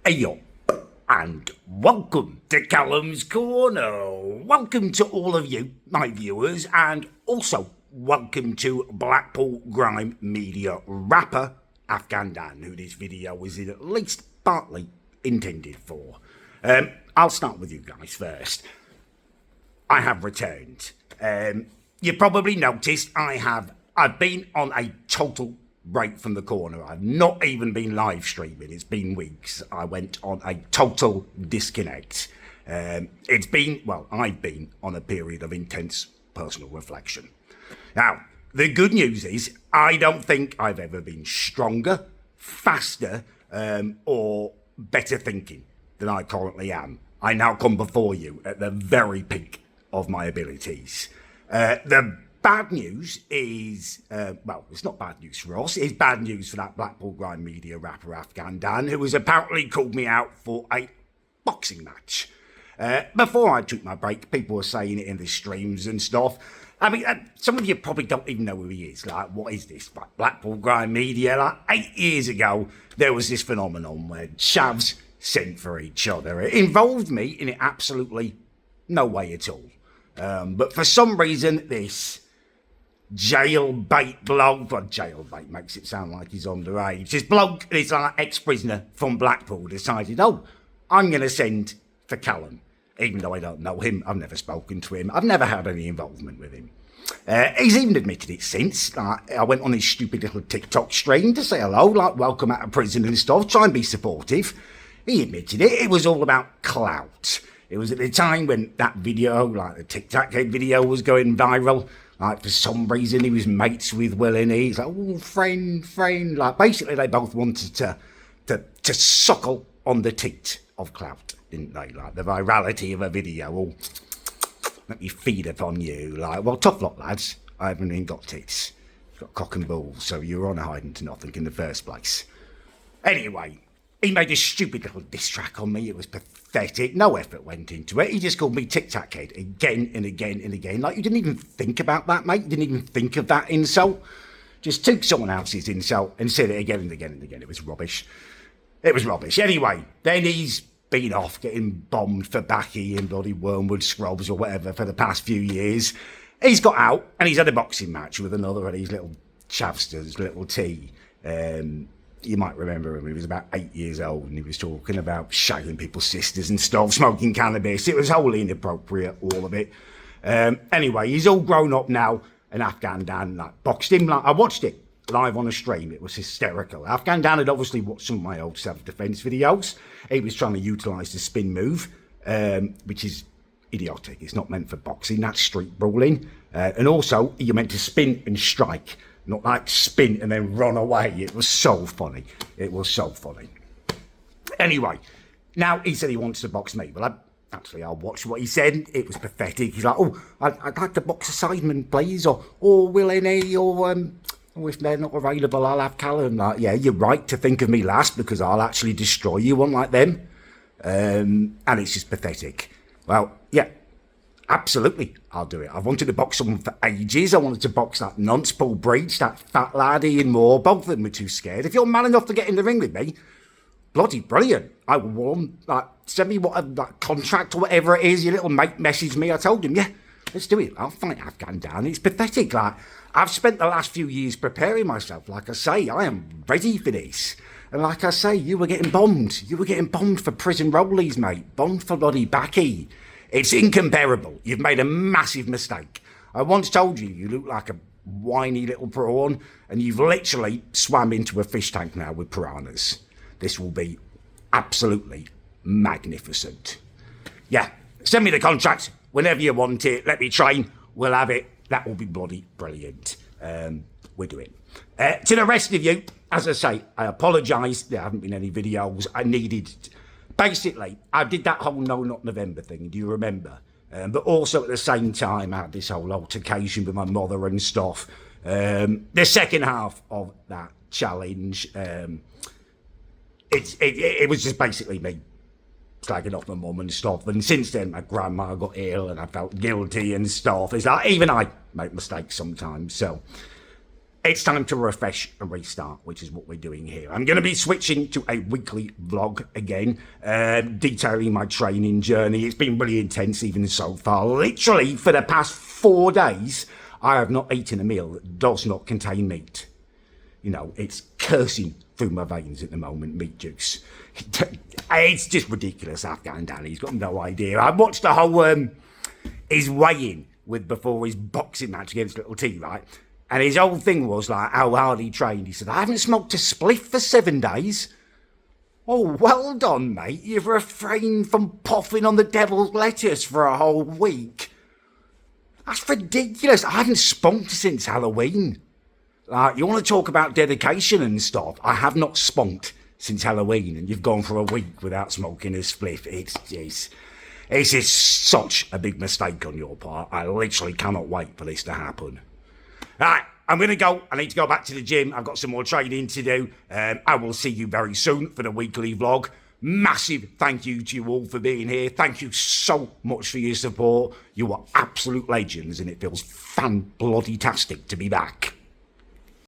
Hey up, and welcome to Callum's Corner. Welcome to all of you, my viewers, and also welcome to Blackpool Grime Media rapper Afghan, who this video is at least partly intended for. I'll start with you guys first. I have returned. You probably noticed I've been on a total break from the corner. I've not even been live streaming. It's been weeks. I went on a total disconnect. I've been on a period of intense personal reflection. Now, the good news is I don't think I've ever been stronger, faster, or better thinking than I currently am. I now come before you at the very peak of my abilities. The bad news is, it's not bad news for us. It's bad news for that Blackpool Grime Media rapper Afghan, who has apparently called me out for a boxing match. Before I took my break, people were saying it in the streams and stuff. I mean, some of you probably don't even know who he is. Like, what is this? Like, Blackpool Grime Media. Like, 8 years ago, there was this phenomenon where chavs sent for each other. It involved me in absolutely no way at all. But for some reason, this jailbait bloke, well, jailbait makes it sound like he's underage. This bloke, this like ex-prisoner from Blackpool, decided, I'm going to send for Callum. Even though I don't know him, I've never spoken to him, I've never had any involvement with him. He's even admitted it since. I went on his stupid little TikTok stream to say hello, like welcome out of prison and stuff, try and be supportive. He admitted it. It was all about clout. It was at the time when that video, like the TikTok video, was going viral. Like, for some reason, he was mates with Will and he's like, friend. Like, basically, they both wanted to suckle on the teat of clout, didn't they? Like, the virality of a video, let me feed upon you. Like, well, tough lot, lads. I haven't even got tits. I've got cock and balls, so you're on a hiding to nothing in the first place. Anyway, he made a stupid little diss track on me. It was pathetic. No effort went into it. He just called me Tic Tac Head again and again and again. Like, you didn't even think about that, mate. You didn't even think of that insult. Just took someone else's insult and said it again and again and again. It was rubbish. It was rubbish. Anyway, then he's been off getting bombed for Backy and bloody Wormwood Scrubs or whatever for the past few years. He's got out and he's had a boxing match with another of these little chavsters, little T. You might remember him. He was about 8 years old and he was talking about shagging people's sisters and stuff, smoking cannabis. It was wholly inappropriate, all of it. Anyway, he's all grown up now, and Afghan like boxed him. Like, I watched it live on a stream. It was hysterical. Afghan had obviously watched some of my old self-defense videos. He was trying to utilise the spin move, which is idiotic. It's not meant for boxing. That's street brawling. And also, you're meant to spin and strike, not like spin and then run away. It was so funny. It was so funny. Anyway, now he said he wants to box me. Well, I watched what he said. It was pathetic. He's like, I'd like to box a Sideman, please, or Will N.E., or if they're not available, I'll have Callum. Like, yeah, you're right to think of me last because I'll actually destroy you, unlike them. And it's just pathetic. Well, yeah. Absolutely, I'll do it. I've wanted to box someone for ages. I wanted to box that nonce, Paul Breach, that fat lad, Ian Moore. Both of them were too scared. If you're man enough to get in the ring with me, bloody brilliant. I will, send me what contract or whatever it is. Your little mate messaged me. I told him, yeah, let's do it. I'll fight Afghan down. It's pathetic. Like, I've spent the last few years preparing myself. Like I say, I am ready for this. And like I say, you were getting bombed. You were getting bombed for prison rollies, mate. Bombed for bloody Backy. It's incomparable. You've made a massive mistake. I once told you you look like a whiny little prawn, and you've literally swam into a fish tank now with piranhas. This will be absolutely magnificent. Yeah, send me the contract whenever you want it. Let me train. We'll have it. That will be bloody brilliant. We'll do it. To the rest of you, as I say, I apologise. There haven't been any videos. I needed... Basically, I did that whole No Not November thing, do you remember? But also at the same time, I had this whole altercation with my mother and stuff. The second half of that challenge, it was just basically me slagging off my mum and stuff. And since then, my grandma got ill and I felt guilty and stuff. It's like, even I make mistakes sometimes. So, It's time to refresh and restart, which is what we're doing here. I'm going to be switching to a weekly vlog again, detailing my training journey. It's been really intense even so far. Literally, for the past 4 days, I have not eaten a meal that does not contain meat. You know, it's coursing through my veins at the moment, meat juice. It's just ridiculous, Afghan Dan. He's got no idea. I watched the whole, his weigh-in before his boxing match against Little T, right? And his whole thing was like how hard he trained. He said, I haven't smoked a spliff for 7 days. Oh, well done, mate. You've refrained from puffing on the devil's lettuce for a whole week. That's ridiculous. I haven't spunked since Halloween. You want to talk about dedication and stuff? I have not spunked since Halloween, and you've gone for a week without smoking a spliff. It's just such a big mistake on your part. I literally cannot wait for this to happen. Right, I'm going to go. I need to go back to the gym. I've got some more training to do. I will see you very soon for the weekly vlog. Massive thank you to you all for being here. Thank you so much for your support. You are absolute legends, and it feels fan-bloody-tastic to be back.